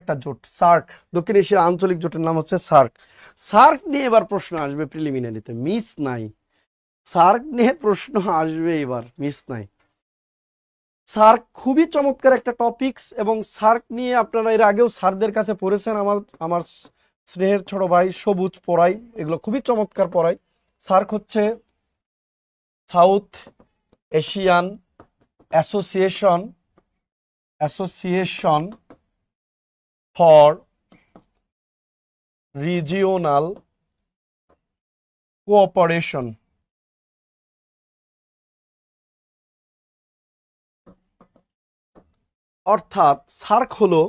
একটা জোট সার্ক, দক্ষিণ এশিয়ার আঞ্চলিক জোটের নাম হচ্ছে সার্ক। সার্ক নিয়ে এবার প্রশ্ন আসবে প্রিলিমিনারিতে, মিস নাই। সার্ক নিয়ে প্রশ্ন আসবে এবার, মিস নাই। সার্ক খুবই চমৎকার একটা টপিকস, এবং সার্ক নিয়ে আপনারা এর আগেও স্যারদের কাছে পড়েছেন। আমার আমার স্নেহের ছোট ভাই সবুজ পড়াই, এগুলো খুবই চমৎকার পড়াই। সার্ক হচ্ছে south Asian association association for regional cooperation. অর্থাৎ সার্ক হলো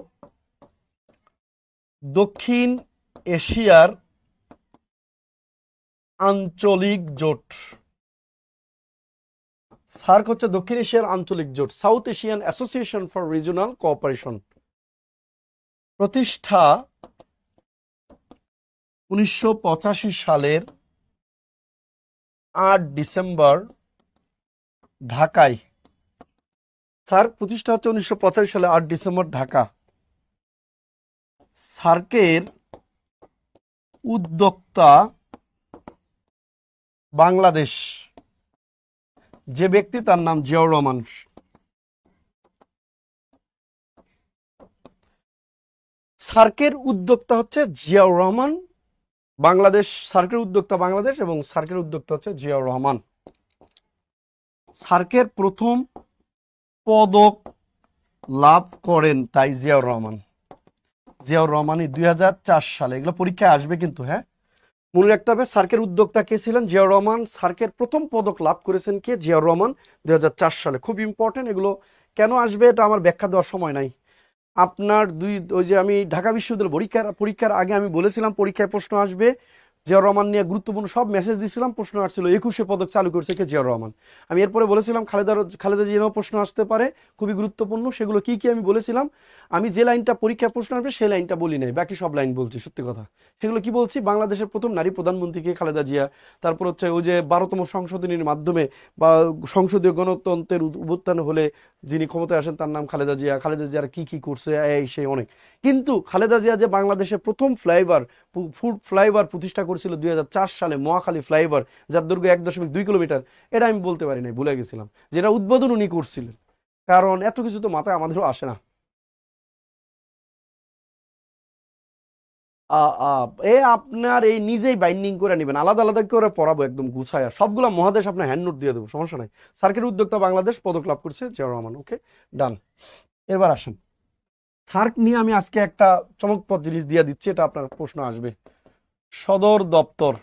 দক্ষিণ এশিয়ার আঞ্চলিক জোট। সার্ক হচ্ছে দক্ষিণ এশিয়ার আঞ্চলিক জোট, south Asian association for regional cooperation. প্রতিষ্ঠা 1985 সালের 8 ডিসেম্বর ঢাকায়। সার্ক প্রতিষ্ঠা হচ্ছে 1985 সালে 8 ডিসেম্বর ঢাকা। সার্কের উদ্যোক্তা বাংলাদেশ, যে ব্যক্তি তার নাম জিয়াউর রহমান। সার্কের উদ্যোক্তা হচ্ছে জিয়াউর রহমান, বাংলাদেশ। সার্কের উদ্যোক্তা বাংলাদেশ এবং সার্কের উদ্যোক্তা হচ্ছে জিয়াউর রহমান। সার্কের প্রথম পদক লাভ করেন তাই জিয়াউর রহমান। জিয়াউর রহমানই 2004 সালে, এগুলো পরীক্ষায় আসবে কিন্তু, হ্যাঁ মনে রাখতে হবে। সার্কের উদ্যোক্তা কে ছিলেন? জিয়াউর রহমান। সার্কের প্রথম পদক লাভ করেছেন কে? জিয়াউর রহমান, 2004 সালে। খুব ইম্পর্টেন্ট, এগুলো কেন আসবে এটা আমার ব্যাখ্যা দেওয়ার সময় নাই। আপনার ওই যে আমি ঢাকা বিশ্ববিদ্যালয় পরীক্ষার আগে আমি বলেছিলাম পরীক্ষায় প্রশ্ন আসবে, জিয়াউর রহমান নিয়ে গুরুত্বপূর্ণ সব মেসেজ দিয়েছিলাম, প্রশ্ন আসছিল 21শে পদক চালু করেছে কে? জিয়াউর রহমান। আমি এরপরে বলেছিলাম খালেদা জিয়ারও প্রশ্ন আসতে পারে, খুবই গুরুত্বপূর্ণ। সেগুলো কি কি আমি বলেছিলাম। আমি যে লাইনটা পরীক্ষায় প্রশ্ন আসবে সেই লাইনটা বলি নাই, বাকি সব লাইন বলছি, সত্যি কথা। সেগুলো কি বলছি? বাংলাদেশের প্রথম নারী প্রধানমন্ত্রী কে? খালেদা জিয়া। তারপর হচ্ছে ওই যে 12তম সংশোধনীর মাধ্যমে বা সংসদীয় গণতন্ত্রের উত্থান হলে যিনি ক্ষমতায় আসেন তার নাম খালেদা জিয়া। খালেদা জিয়ার কি কি করছে এই সেই অনেক। কিন্তু খালেদা জিয়া যে বাংলাদেশের প্রথম ফুড ফ্লাইওভার প্রতিষ্ঠা করেছিল 2004 সালে, মহাখালী ফ্লাইওভার, যার দৈর্ঘ্য 1.2 কিলোমিটার, এটা আমি বলতে পারি নাই, ভুলে গেছিলাম, যেটা উদ্বোধন উনি করছিলেন। কারণ এত কিছু তো মাথায় আমাদেরও আসে না। আপনার এই নিজেই বাইন্ডিং করে নেবেন, আলাদা আলাদা করে পড়াবো একদম গুছায়া, সবগুলা মহাদেশ আপনার হ্যান্ড নোট দিয়ে দেবো, সমস্যা নাই। সার্কের উদ্যোক্তা বাংলাদেশ, পদক লাভ করছে জিয়াউর রহমান। ওকে, ডান। এবার আসেন, সার্ক নিয়ে আমি আজকে একটা চমকপ্রদ জিনিস দিয়ে দিচ্ছি, এটা আপনার প্রশ্ন আসবে। সদর দপ্তর।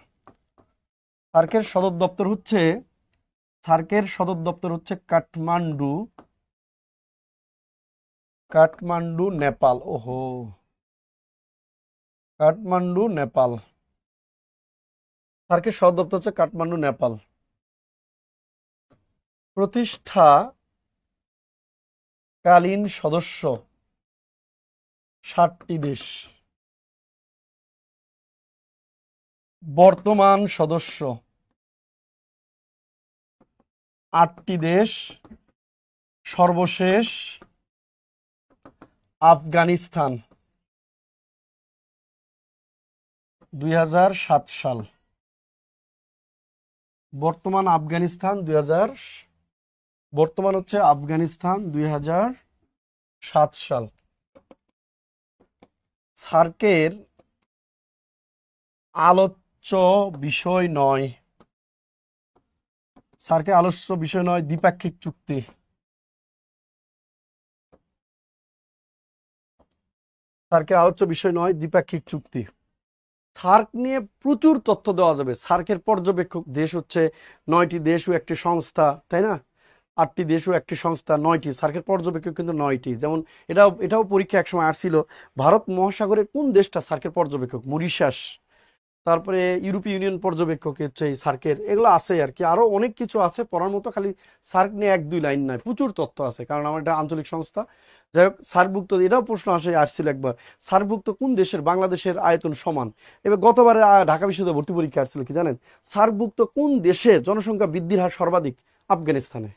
সার্কের সদর দপ্তর হচ্ছে কাঠমান্ডু, নেপাল। ওহো, কাঠমান্ডু, নেপাল। সার্কের সদর দপ্তর হচ্ছে কাঠমান্ডু, নেপাল। প্রতিষ্ঠা কালীন সদস্য 60টি দেশ। বর্তমান সদস্য 8টি দেশ। সর্বশেষ আফগানিস্তান, 2007 সাল। বর্তমান হচ্ছে আফগানিস্তান 2007 সাল। সার্কের আলোচ্য বিষয় নয় দ্বিপাক্ষিক চুক্তি। সার্কের আলোচ্য বিষয় নয় দ্বিপাক্ষিক চুক্তি। সার্ক নিয়ে প্রচুর তথ্য দেওয়া যাবে। সার্কের পর্যবেক্ষক দেশ হচ্ছে 9টি দেশ ও একটি সংস্থা, তাই না? 8টি দেশ ও একটি সংস্থা, 9টি। সার্কের পর্যবেক্ষক কিন্তু 9টি। যেমন এটাও পরীক্ষা একসময় আসছিল, ভারত মহাসাগরের কোন দেশটা সার্কের পর্যবেক্ষক? মরিশাস। তারপরে ইউরোপীয় ইউনিয়ন পর্যবেক্ষক হচ্ছে এই সার্কের। এগুলো আছে আর কি, আরো অনেক কিছু আছে পড়ার মতো, খালি সার্ক নিয়ে 1-2 লাইন নয়, প্রচুর তথ্য আছে, কারণ আমার এটা আঞ্চলিক সংস্থা। যাই হোক, সার্কভুক্ত, এটাও প্রশ্ন আসছিল একবার, সার্কভুক্ত কোন দেশের বাংলাদেশের আয়তন সমান? এবার গতবারে ঢাকা বিশ্ববিদ্যালয় ভর্তি পরীক্ষা আসছিল, কি জানেন? সার্কভুক্ত কোন দেশে জনসংখ্যা বৃদ্ধির হার সর্বাধিক? আফগানিস্তানে।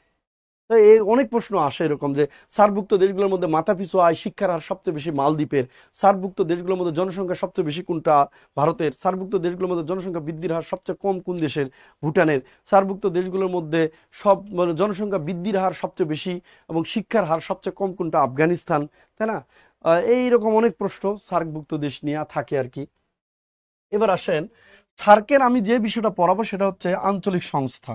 তো এই অনেক প্রশ্ন আসে এরকম যে সার্কভুক্ত দেশগুলোর মধ্যে মাথাপিছু আয় শিক্ষার হার সবচেয়ে বেশি মালদ্বীপের, সার্কভুক্ত দেশগুলোর মধ্যে জনসংখ্যা সবচেয়ে বেশি কোনটা, ভারতের, সার্কভুক্ত দেশগুলোর মধ্যে জনসংখ্যা বৃদ্ধির হার সবচেয়ে কম কোন দেশের, ভুটানের, সার্কভুক্ত দেশগুলোর মধ্যে সব মানে জনসংখ্যা বৃদ্ধির হার সবচেয়ে বেশি এবং শিক্ষার হার সবচেয়ে কম কোনটা, আফগানিস্তান, তাই না? এইরকম অনেক প্রশ্ন সার্কভুক্ত দেশ নিয়ে থাকে আর কি। এবার আসেন, সার্কের আমি যে বিষয়টা পড়াবো সেটা হচ্ছে আঞ্চলিক সংস্থা।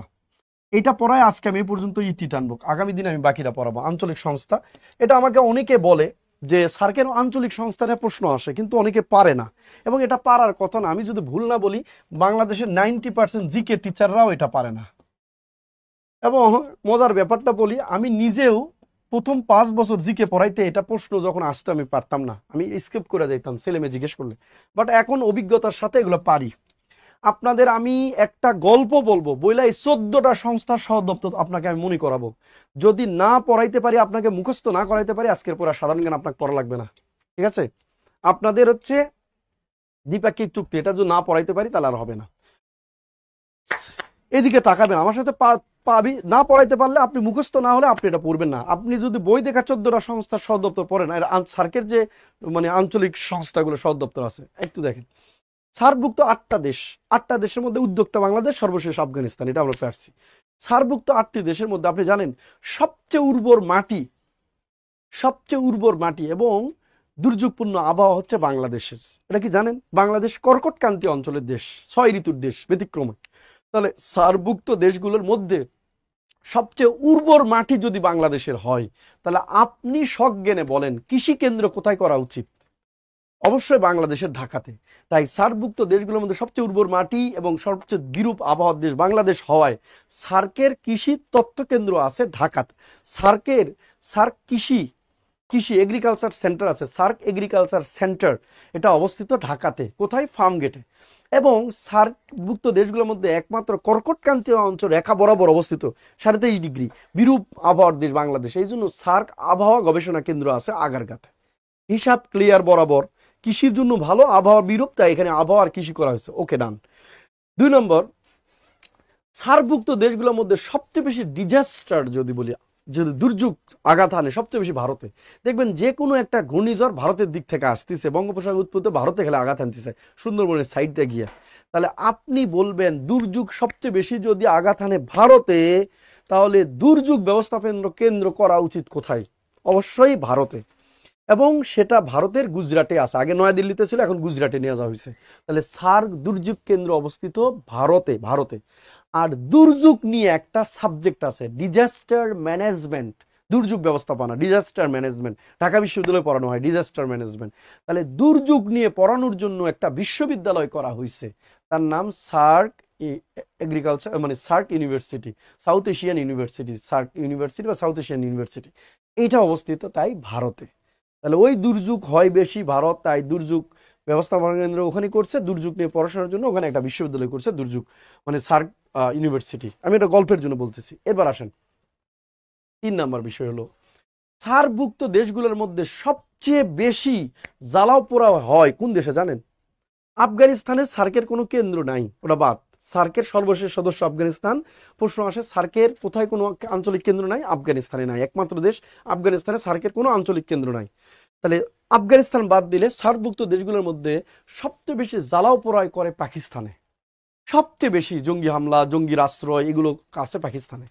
এটা পড়ায় আজকে আমি এই পর্যন্ত ইতি টানবো, আগামী দিনে আমি বাকিটা পড়াবো। আঞ্চলিক সংস্থা, এটা আমাকে অনেকে বলে যে সার্কের আঞ্চলিক সংস্থা নিয়ে প্রশ্ন আসে, কিন্তু অনেকে পারে না এবং এটা পারার কথা না। আমি যদি ভুল না বলি, বাংলাদেশের 90% জিকে টিচাররাও এটা পারে না। এবং মজার ব্যাপারটা বলি, আমি নিজেও প্রথম 5 বছর জিকে পড়াইতে এটা প্রশ্ন যখন আসতো আমি পারতাম না, আমি স্কিপ করে যাইতাম ছেলে মেয়ে জিজ্ঞেস করলে। বাট এখন অভিজ্ঞতার সাথে এগুলো পারি। আপনাদের আমি একটা গল্প বলবো, বইলা এই 14টা সংস্থার সদর দপ্তর আপনাকে আমি মনে করাবো। যদি না পড়াইতে পারি, আপনাকে মুখস্থ না করাইতে পারি, আজকের পড়া সাধারণ জ্ঞান আপনাকে পড়া লাগবে না, ঠিক আছে? আপনাদের হচ্ছে দ্বিপাক্ষিক চুক্তি, এটা যদি না পড়াইতে পারি তাহলে আর হবে না। এদিকে তাকাবেন আমার সাথে, পাবি না পড়াইতে পারলে, আপনি মুখস্থ না হলে আপনি এটা পড়বেন না। আপনি যদি বই দেখা 14টা সংস্থার সদর দপ্তর পড়েন, আর সার্কের যে মানে আঞ্চলিক সংস্থাগুলো সদর দপ্তর আছে একটু দেখেন। সার্কভুক্ত 8টা দেশ, 8টা দেশের মধ্যে উদ্যোক্তা বাংলাদেশ, সর্বশেষ আফগানিস্তান, এটা আমরা পারছি। সার্কভুক্ত 8টি দেশের মধ্যে আপনি জানেন সবচেয়ে উর্বর মাটি এবং দুর্যোগপূর্ণ আবহাওয়া হচ্ছে বাংলাদেশের। এটা কি জানেন? বাংলাদেশ কর্কটক্রান্তীয় অঞ্চলের দেশ, 6 ঋতুর দেশ ব্যতিক্রমে। তাহলে সার্কভুক্ত দেশগুলোর মধ্যে সবচেয়ে উর্বর মাটি যদি বাংলাদেশের হয়, তাহলে আপনি সজ্ঞানে বলেন কৃষি কেন্দ্র কোথায় করা উচিত? অবশ্যই বাংলাদেশের ঢাকাতে। তাই সার্কভুক্ত দেশগুলোর মধ্যে সবচেয়ে উর্বর মাটি এবং সবচেয়ে বিরূপ আবহাওয়ার দেশ বাংলাদেশ হওয়ায় সার্কের কৃষি তথ্য কেন্দ্র আছে ঢাকাতে। সার্ক কৃষি এগ্রিকালচার সেন্টার আছে, সার্ক এগ্রিকালচার সেন্টার, এটা অবস্থিত ঢাকাতে। কোথায়? ফার্ম গেটে। এবং সার্কভুক্ত দেশগুলোর মধ্যে একমাত্র কর্কটক্রান্তীয় অঞ্চল রেখা বরাবর অবস্থিত, 23.5°, বিরূপ আবহাওয়ার দেশ বাংলাদেশ। এই জন্য সার্ক আবহাওয়া গবেষণা কেন্দ্র আছে আগারগাঁতে। হিসাব ক্লিয়ার বরাবর, কৃষির জন্য ভালো, আবহাওয়া বিরূপ, তাই এখানে আবহাওয়া আর কৃষি করা হয়েছে। ওকে, ডান। 2 নম্বর, সার্কভুক্ত দেশগুলোর মধ্যে সবচেয়ে বেশি ডিজাস্টার যদি বলি, যদি দুর্যোগ আঘাত হানে সবচেয়ে বেশি ভারতে। দেখবেন যে কোনো একটা ঘূর্ণিঝড় ভারতের দিক থেকে আসতেছে, বঙ্গোপসাগর উৎপত্তি ভারতে খেলে আঘাত হানতেছে সুন্দরবনের সাইডে গিয়ে। তাহলে আপনি বলবেন দুর্যোগ সবচেয়ে বেশি যদি আঘাত হানে ভারতে, তাহলে দুর্যোগ ব্যবস্থাপনা কেন্দ্র করা উচিত কোথায়? অবশ্যই ভারতে। এবং সেটা ভারতের গুজরাটে আছে, আগে নয়াদিল্লিতে ছিল, এখন গুজরাটে নিয়ে যাওয়া হয়েছে। তাহলে সার্ক দুর্যোগ কেন্দ্র অবস্থিত ভারতে। আর দুর্যোগ নিয়ে একটা সাবজেক্ট আছে, ডিজাস্টার ম্যানেজমেন্ট, দুর্যোগ ব্যবস্থাপনা, ডিজাস্টার ম্যানেজমেন্ট, ঢাকা বিশ্ববিদ্যালয়ে পড়ানো হয় ডিজাস্টার ম্যানেজমেন্ট। তাহলে দুর্যোগ নিয়ে পড়ানোর জন্য একটা বিশ্ববিদ্যালয় করা হয়েছে, তার নাম সার্ক এগ্রিকালচার, মানে SAARC university, south Asian university, SAARC university বা সাউথ এশিয়ান ইউনিভার্সিটি, এইটা অবস্থিত তাই ভারতে। তাহলে ওই দুর্যোগ হয় বেশি ভারত, তাই দুর্যোগ ব্যবস্থাপনা কেন্দ্র ওখানে করছে, দুর্যোগ নিয়ে পড়াশোনার জন্য ওখানে একটা বিশ্ববিদ্যালয় করছে, দুর্যোগ মানে সার্ক ইউনিভার্সিটি। আমি এটা গল্পের জন্য বলতেছি। এবার আসেন, 3 নম্বর বিষয় হলো সার্কভুক্ত দেশগুলোর মধ্যে সবচেয়ে বেশি জ্বালাও পোড়াও হয় কোন দেশে জানেন? আফগানিস্তানে সার্কের কোনো কেন্দ্র নাই, ওটা বাদ। সার্কের সর্বশেষ সদস্য আফগানিস্তান। প্রশ্ন আসে সার্কের কোথায় কোনো আঞ্চলিক কেন্দ্র নাই? আফগানিস্তানে নাই, একমাত্র দেশ আফগানিস্তানে সার্কের কোনো আঞ্চলিক কেন্দ্র নাই। তাহলে আফগানিস্তান বাদ দিলে সার্কভুক্ত দেশগুলোর মধ্যে সবচেয়ে বেশি জ্বালাও পোড়াই করে পাকিস্তানে, সবচেয়ে বেশি জঙ্গি হামলা, জঙ্গির আশ্রয় এগুলো আছে পাকিস্তানে।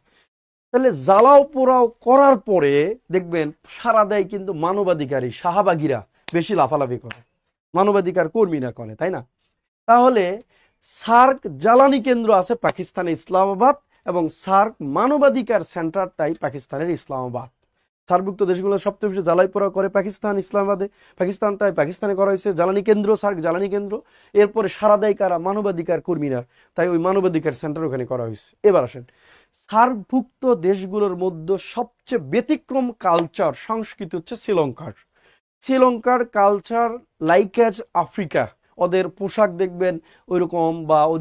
তাহলে জ্বালাও পোড়াও করার পরে দেখবেন সারা দেয় কিন্তু মানবাধিকারী শাহবাগীরা বেশি লাফালাফি করে, মানবাধিকার কর্মীরা করে, তাই না? তাহলে সার্ক জ্বালানি কেন্দ্র আছে পাকিস্তানে ইসলামাবাদ, এবং সার্ক মানবাধিকার সেন্টার তাই পাকিস্তানের ইসলামাবাদ। সার্কভুক্ত দেশগুলো সবচেয়ে বেশি জ্বালাই পোড়া করে পাকিস্তান, ইসলামাবাদে। পাকিস্তান তাই পাকিস্তানে করা হয়েছে জ্বালানি কেন্দ্র, সার্ক জ্বালানি কেন্দ্র। এরপরে সারা দেয় কারা? মানবাধিকার কর্মীরা, তাই ওই মানবাধিকার সেন্টার ওখানে করা হয়েছে। এবার আসেন, সার্কভুক্ত দেশগুলোর মধ্যে সবচেয়ে ব্যতিক্রম কালচার সংস্কৃতি হচ্ছে শ্রীলঙ্কার কালচার লাইক অ্যাজ আফ্রিকা। ওদের পোশাক দেখবেন ওইরকম, বা ওই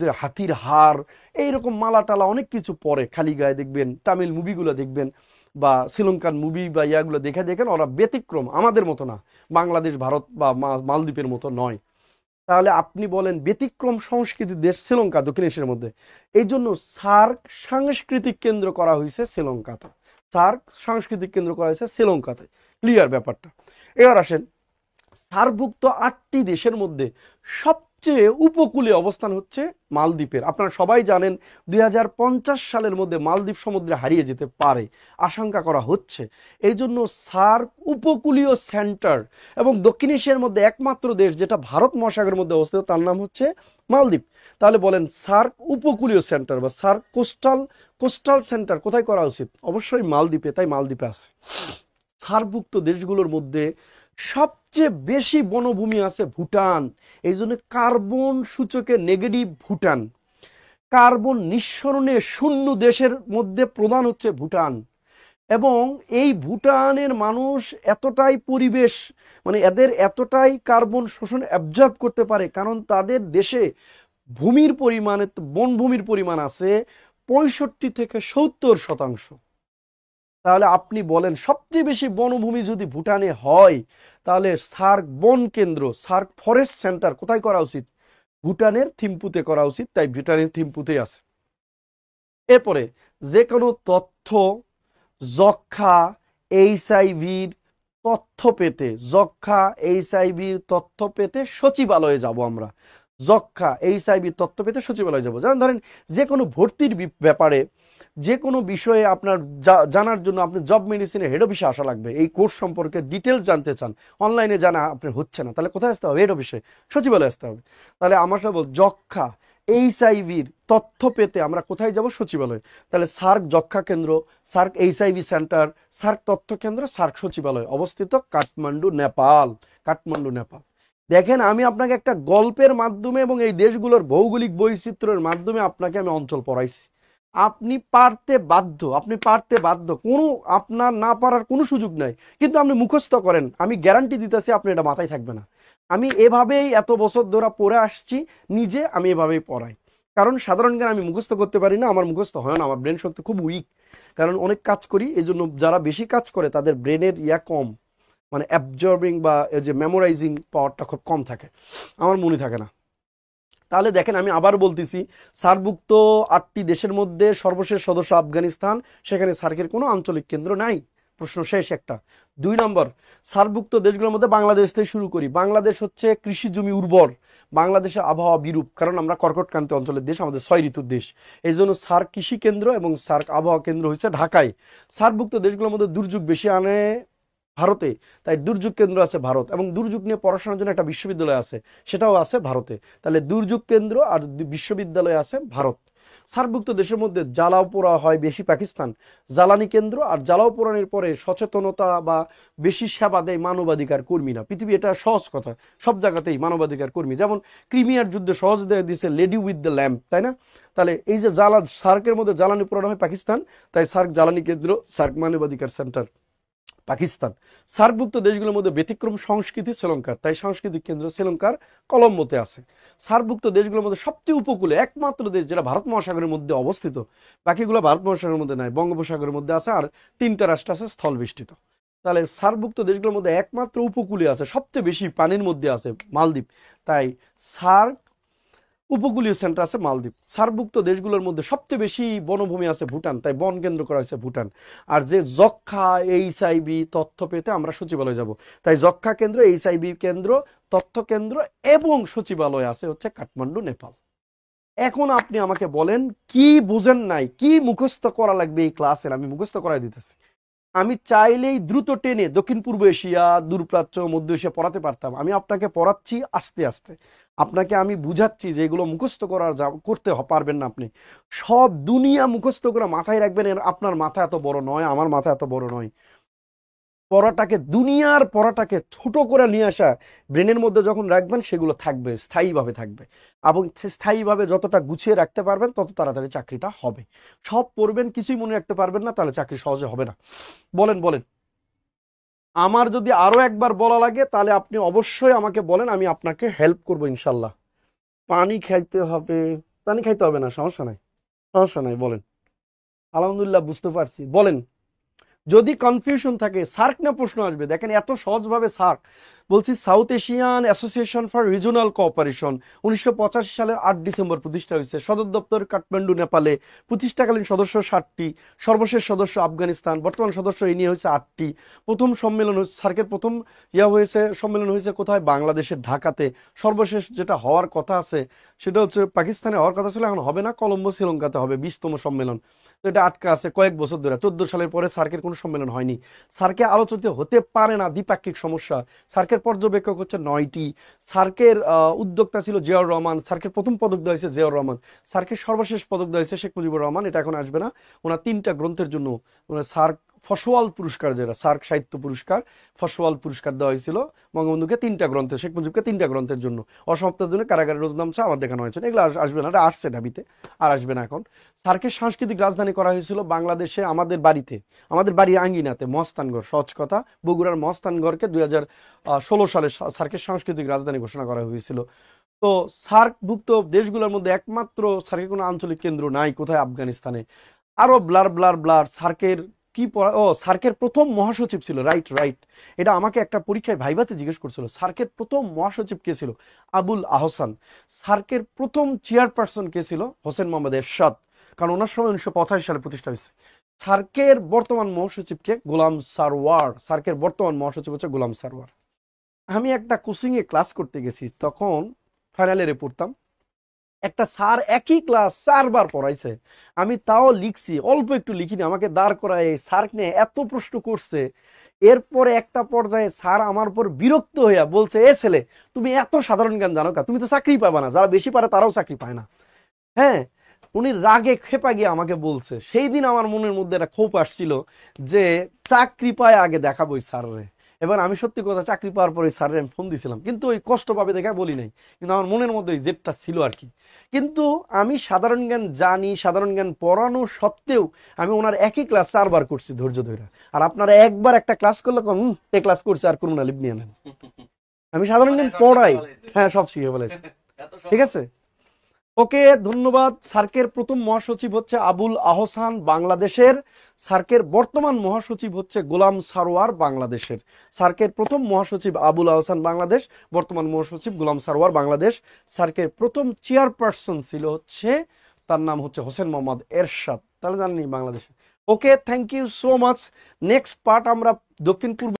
যে হাতির হাড় এইরকম মালা টালা অনেক কিছু পরে খালি গায়ে দেখবেন। তামিল মুভিগুলো দেখবেন বা শ্রীলঙ্কান মুভি বা ইয়াগুলো দেখেন, ওরা ব্যতিক্রম, আমাদের মতো না, বাংলাদেশ ভারত বা মালদ্বীপের মতো নয়। তাহলে আপনি বলেন ব্যতিক্রম সংস্কৃতির দেশ শ্রীলঙ্কা দক্ষিণ এশিয়ার মধ্যে। এই জন্য সার্ক সাংস্কৃতিক কেন্দ্র করা হয়েছে শ্রীলঙ্কাতে। সার্ক সাংস্কৃতিক কেন্দ্র করা হয়েছে শ্রীলঙ্কাতে। ক্লিয়ার ব্যাপারটা? এবার আসেন, সার্কভুক্ত 8টি দেশের মধ্যে সবচেয়ে উপকূলীয় অবস্থান হচ্ছে মালদ্বীপের। আপনারা সবাই জানেন 2050 সালের মধ্যে মালদ্বীপ সমুদ্রে হারিয়ে যেতে পারে, আশঙ্কা করা হচ্ছে। এই জন্য সার্ক উপকূলীয় সেন্টার এবং দক্ষিণ এশিয়ার মধ্যে একমাত্র দেশ যেটা ভারত মহাসাগরের মধ্যে অবস্থিত, তার নাম হচ্ছে মালদ্বীপ। তাহলে বলেন সার্ক উপকূলীয় সেন্টার বা সার্ক কোস্টাল সেন্টার কোথায় করা উচিত? অবশ্যই মালদ্বীপে, তাই মালদ্বীপে আছে। সার্কভুক্ত দেশগুলোর মধ্যে সবচেয়ে বেশি বনভূমি আছে ভুটান। এই জন্য কার্বন সূচকে নেগেটিভ ভুটান। কার্বন নিঃসরণে শূন্য দেশের মধ্যে প্রধান হচ্ছে ভুটান। এবং এই ভুটানের মানুষ এতটাই পরিবেশ মানে এদের এতটাই কার্বন শোষণ অ্যাবজর্ব করতে পারে, কারণ তাদের দেশে ভূমির পরিমাণে বনভূমির পরিমাণ আছে 65 থেকে 70%। তাহলে আপনি বলেন সবচেয়ে বেশি বনভূমি যদি ভুটানে হয়, তাহলে সার্ক বন কেন্দ্র, সার্ক ফরেস্ট সেন্টার কোথায় করা উচিত? ভুটানের থিম্পুতে করা উচিত, তাই ভুটানের থিম্পুতে আছে। এরপরে যে কোনো তথ্য যক্ষ্মা এইচআইভির তথ্য পেতে, যক্ষ্মা এইচআইভির তথ্য পেতে সচিবালয়ে যাব আমরা। যক্ষ্মা এইচআইভির তথ্য পেতে সচিবালয়ে যাব। যেমন ধরেন যে কোনো ভর্তির ব্যাপারে, যে কোনো বিষয়ে আপনার জানার জন্য আপনি জব মেডিসিনের হেড অফিসে আসা লাগবে। এই কোর্স সম্পর্কে ডিটেলস জানতে চান, অনলাইনে জানা আপনার হচ্ছে না, তাহলে কোথায় আসতে হবে? হেড অফিসে, সচিবালয়ে আসতে হবে। তাহলে আমরা সব যক্ষ্মা এইচআইভির তথ্য পেতে আমরা কোথায় যাব? সচিবালয়। তাহলে সার্ক যক্ষ্মা কেন্দ্র, সার্ক এইচআইভি সেন্টার, সার্ক তথ্য কেন্দ্র, সার্ক সচিবালয় অবস্থিত কাঠমান্ডু, নেপাল। কাঠমান্ডু, নেপাল। দেখেন, আমি আপনাকে একটা গল্পের মাধ্যমে এবং এই দেশগুলোর ভৌগোলিক বৈচিত্র্যের মাধ্যমে আপনাকে আমি অঞ্চল পড়াইছি। আপনি পারতে বাধ্য, আপনি পারতে বাধ্য, কোনো আপনার না পারার কোনো সুযোগ নাই। কিন্তু আপনি মুখস্থ করেন, আমি গ্যারান্টি দিতেছি আপনি এটা মাথায় থাকবে না। আমি এভাবেই এত বছর ধরে পড়ে আসছি, নিজে আমি এভাবেই পড়াই। কারণ সাধারণ জ্ঞান আমি মুখস্থ করতে পারি না, আমার মুখস্থ হয় না, আমার ব্রেন শক্তি খুব উইক। কারণ অনেক কাজ করি, এই জন্য যারা বেশি কাজ করে তাদের ব্রেনের কম, মানে অ্যাবজর্বিং বা এই যে মেমোরাইজিং পাওয়ারটা খুব কম থাকে, আমার মনে থাকে না। তাহলে দেখেন, আমি আবার বলতেছি, সার্কভুক্ত 8টি দেশের মধ্যে সর্বশেষ সদস্য আফগানিস্তান, সেখানে সার্কের কোনো আঞ্চলিক কেন্দ্র নাই। প্রশ্ন শেষ একটা। 2 নম্বর, সার্কভুক্ত দেশগুলোর মধ্যে বাংলাদেশ থেকে শুরু করি। বাংলাদেশ হচ্ছে কৃষি জমি উর্বর, বাংলাদেশের আবহাওয়া বিরূপ, কারণ আমরা কর্কটক্রান্তি অঞ্চলের দেশ, আমাদের 6 ঋতুর দেশ। এই জন্য সার্ক কৃষি কেন্দ্র এবং সার্ক আবহাওয়া কেন্দ্র হচ্ছে ঢাকায়। সার্কভুক্ত দেশগুলোর মধ্যে দুর্যোগ বেশি আনে ভারতে, তাই দুর্যোগ কেন্দ্র আছে ভারত, এবং দুর্যোগ নিয়ে পড়াশোনার জন্য একটা বিশ্ববিদ্যালয় আছে, সেটাও আছে ভারতে। তাহলে দুর্যোগ কেন্দ্র আর বিশ্ববিদ্যালয় আছে ভারত। সার্কভুক্ত দেশের মধ্যে জ্বালাও পোড়া হয় বেশি পাকিস্তান, জ্বালানি কেন্দ্র। আর জ্বালাও পোড়ানোর পরে সচেতনতা বা বেশি সেবা দেয় মানবাধিকার কর্মীরা। পৃথিবী, এটা সহজ কথা, সব জায়গাতেই মানবাধিকার কর্মী। যেমন ক্রিমিয়ার যুদ্ধে সহজ দিয়েছে লেডি উইথ দ্য ল্যাম্প, তাই না? তাহলে এই যে সার্কের মধ্যে জ্বালানি পোড়ানো হয় পাকিস্তান, তাই সার্ক জ্বালানি কেন্দ্র, সার্ক মানবাধিকার সেন্টার পাকিস্তান। সার্কভুক্ত দেশগুলোর মধ্যে ব্যতিক্রম সংস্কৃতি শ্রীলঙ্কার, তাই সাংস্কৃতিক কেন্দ্র শ্রীলঙ্কার কলম্বোতে আছে। সার্কভুক্ত দেশগুলোর মধ্যে সবচেয়ে উপকূলে একমাত্র দেশ যেটা ভারত মহাসাগরের মধ্যে অবস্থিত, বাকিগুলো ভারত মহাসাগরের মধ্যে নাই, বঙ্গোপসাগরের মধ্যে আছে, আর 3টা রাষ্ট্র আছে স্থলবেষ্টিত। তাহলে সার্কভুক্ত দেশগুলোর মধ্যে একমাত্র উপকূলে আছে, সবচেয়ে বেশি পানির মধ্যে আছে মালদ্বীপ, তাই সার্ক উপকূলীয় সেন্টার আছে মালদ্বীপ। সার্কভুক্ত দেশগুলোর মধ্যে সবচেয়ে বেশি বনভূমি আছে ভুটান, তাই বন কেন্দ্র করা হয়েছে ভুটান। আর যে যক্ষ্মা এইচআইভি তথ্য পেতে আমরা সচিবালয় যাব, তাই যক্ষ্মা কেন্দ্র, এইচআইভি কেন্দ্র, তথ্য কেন্দ্র এবং সচিবালয় আছে হচ্ছে কাঠমান্ডু, নেপাল। এখন আপনি আমাকে বলেন কি বুঝেন নাই, কি মুখস্থ করা লাগবে এই ক্লাসের? আমি মুখস্থ করাই দিতেছি। আমি চাইলেই দ্রুত টেনে দক্ষিণ পূর্ব এশিয়া, দূরপ্রাচ্য, মধ্য এশিয়া পড়াতে পারতাম। আমি আপনাকে পড়াচ্ছি আস্তে আস্তে, আপনাকে আমি বুঝাচ্ছি যে এগুলো মুখস্থ করতে পারবেন না আপনি। সব দুনিয়া মুখস্থ করে মাথায় রাখবেন, আপনার মাথা এত বড় নয়, আমার মাথা এত বড় নয়। দুনিয়ার পড়াটাকে ছোট করে নিয়ে আসা, ব্রেনের মধ্যে যখন রাখবেন সেগুলো থাকবে, স্থায়ীভাবে থাকবে, এবং স্থায়ীভাবে যতটা গুছিয়ে রাখতে পারবেন তত তাড়াতাড়ি চাকরিটা হবে। সব পড়বেন, কিছুই মনে রাখতে পারবেন না, তাহলে চাকরি সহজে হবে না। বলেন বলেন, আমার যদি আরো একবার বলা লাগে তাহলে আপনি অবশ্যই আমাকে বলেন, আমি আপনাকে হেল্প করবো ইনশাল্লাহ। পানি খাইতে হবে? পানি খাইতে হবে না, সমস্যা নাই, সমস্যা নাই, বলেন। আলহামদুলিল্লাহ, বুঝতে পারছি, বলেন। যদি কনফিউশন থাকে, সার্ক না প্রশ্ন আসবে, দেখেন এত সহজভাবে সার্ক বলছি south Asian association for regional cooperation 1985 সালের 8 ডিসেম্বর প্রতিষ্ঠা হয়েছে। সদর দপ্তর কাঠমান্ডু, নেপালে। প্রতিষ্ঠাকালীন সদস্য 60টি, সর্বশেষ সদস্য আফগানিস্তান, বর্তমান সদস্য এই নিয়ে হয়েছে 8টি। প্রথম সম্মেলন সার্কের প্রথম সম্মেলন হয়েছে কোথায়? বাংলাদেশের ঢাকাতে। সর্বশেষ যেটা হওয়ার কথা আছে সেটা হচ্ছে পাকিস্তানে হওয়ার কথা ছিল, এখন হবে না, কলম্বো শ্রীলঙ্কাতে হবে 20তম সম্মেলন। তো এটা আটকা আছে কয়েক বছর ধরে। 14 সালের পরে সার্কের কোনো সম্মেলন হয়নি। সার্কে আলোচিত হতে পারে না দ্বিপাক্ষিক সমস্যা। সার্কের পর্যবেক্ষক হচ্ছে 9টি। সার্কের উদ্যোক্তা ছিল জিয়াউর রহমান। সার্কের প্রথম পদক দেওয়া হয়েছে জিয়াউর রহমান। সার্কের সর্বশেষ পদক দেওয়া হয়েছে শেখ মুজিবুর রহমান। এটা এখন আসবে না। ওনার 3টা গ্রন্থের জন্য সার্ক ফসওয়াল পুরস্কার, যেটা সার্ক সাহিত্য পুরস্কার, ফসওয়াল পুরস্কার দেওয়া হয়েছিল বঙ্গবন্ধুকে 3টা গ্রন্থে, শেখ মুজিবকে 3টা গ্রন্থের জন্য। অসমাপ্তের জন্য কারাগারের রোজনামচা আমার দেখানো হয়েছে। এগুলো আসবে না, এটা আসছে ঢাবিতে, আর আসবে না এখন। সার্কের সাংস্কৃতিক রাজধানী করা হয়েছিল বাংলাদেশে, আমাদের বাড়িতে, আমাদের বাড়ির আঙ্গিনাতে, মহস্তানগড়। সহজ কথা, বগুড়ার মহস্তানগড়কে 2016 সালে সার্কের সাংস্কৃতিক রাজধানী ঘোষণা করা হয়েছিল। তো সার্কভুক্ত দেশগুলোর মধ্যে একমাত্র সার্কের কোনো আঞ্চলিক কেন্দ্র নাই কোথায়? আফগানিস্তানে। আরো ব্লার ব্লার ব্লার। সার্কের কি সার্কের প্রথম মহাসচিব ছিল, রাইট রাইট, এটা আমাকে একটা পরীক্ষায় ভাইভাতে জিজ্ঞেস করছিল। সার্কের প্রথম মহাসচিব কে ছিল? আবুল আহসান। সার্কের প্রথম চেয়ারপারসন কে ছিল? হোসেন মোহাম্মদ এরশাদ, কারণ ওনার সময় 1985 সালে প্রতিষ্ঠা হয়েছে। সার্কের বর্তমান মহাসচিব কে? গোলাম সারওয়ার। সার্কের বর্তমান মহাসচিব হচ্ছে গোলাম সারওয়ার। আমি একটা কোচিং এ ক্লাস করতে গেছি, তখন ফাইনাল ইয়ারে পড়তাম। একটা স্যার একই ক্লাস 4বার পড়াইছে, আমি তাও লিখছি, অল্প একটু লিখিনি। আমাকে দাঁড় করায় স্যার নিয়ে এত প্রশ্ন করছে। এরপরে একটা পর্যায়ে স্যার আমার উপর বিরক্ত হইয়া বলছে, এ ছেলে, তুমি এত সাধারণ জ্ঞান জানো কা? তুমি তো চাকরি পাবা না, যারা বেশি পারে তারাও চাকরি পায় না। হ্যাঁ, উনি রাগে খেপা গিয়ে আমাকে বলছে। সেই দিন আমার মনের মধ্যে একটা ক্ষোভ আসছিল যে চাকরি পায় আগে দেখাবো স্যাররে। এবার আমি সত্যি কথা, চাকরি পাওয়ার পরে স্যারের আমি ফোন দিয়েছিলাম, কিন্তু ওই কষ্ট পাবে দেখা বলি নাই, কিন্তু আমার মনের মধ্যে ওই জেদটা ছিল আর কি। কিন্তু আমি সাধারণ জ্ঞান জানি, সাধারণ জ্ঞান পড়ানো সত্ত্বেও আমি ওনার একই ক্লাস 4বার করছি ধৈর্য ধরে। আর আপনারা একবার একটা ক্লাস করলে এ ক্লাস করছে আর করুন না, লিভ নিয়ে নেন। আমি সাধারণ জ্ঞান পড়াই, হ্যাঁ সব শিখে ফেলেছি। ঠিক আছে, ওকে, ধন্যবাদ। সার্কের প্রথম মহাসচিব হচ্ছে আবুল আহসান, বাংলাদেশের। সার্কের বর্তমান মহাসচিব হচ্ছে গোলাম সারওয়ার, বাংলাদেশের। সার্কের প্রথম মহাসচিব আবুল আহসান, বাংলাদেশ। বর্তমান মহাসচিব গোলাম সারওয়ার, বাংলাদেশ। সার্কের প্রথম চেয়ারপারসন ছিল হচ্ছে, তার নাম হচ্ছে হোসেন মোহাম্মদ এরশাদ। তাহলে জানেন বাংলাদেশে। Okay, thank you so much. Next part আমরা দক্ষিণ পূর্ব